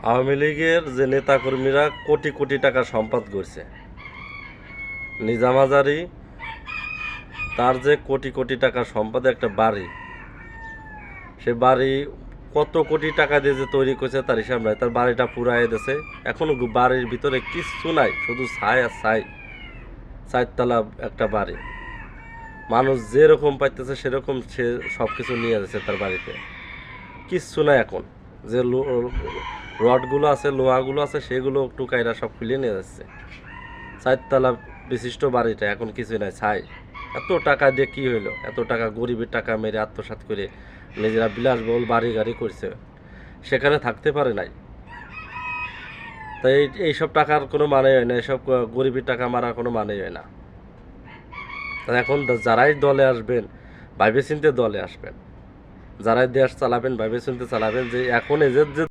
আওয়ামী লীগের যে নেতাকর্মীরা কোটি কোটি টাকা সম্পদ করছে, নিজাম আজারী তার যে কোটি কোটি টাকার সম্পদ, একটা বাড়ি, সে বাড়ি কত কোটি টাকা দিয়ে যে তৈরি করছে তার হিসাব নাই। তার বাড়িটা পুরাই দিয়েছে, এখনো বাড়ির ভিতরে কিচ্ছু নাই, শুধু ছাই আর ছাই। চারতলা একটা বাড়ি, মানুষ যেরকম পাইতেছে সেরকম সে সব কিছু নিয়ে যাচ্ছে তার বাড়িতে, কিচ্ছু নাই। এখন যে রডগুলো আছে, লোহাগুলো আছে, সেগুলো টুকাইরা সব খুলে নিয়ে যাচ্ছে। চারতলা বিশিষ্ট বাড়িটা এখন কিছুই নাই, ছাই। এত টাকা দিয়ে কি হইলো? এত টাকা গরিবের টাকা মেরে আত্মসাৎ করে নিজেরা বিলাসবহুল বাড়ি গাড়ি করছে, সেখানে থাকতে পারে নাই। তাই এইসব টাকার কোনো মানে হয় না, এসব গরিবের টাকা মারার কোনো মানে হয় না। তা এখন যারাই দলে আসবেন, ভাইবে চিন্তে দলে আসবেন। যারাই দেশ চালাবেন, ভাইবে চিন্তে চালাবেন, যে এখন এদের যে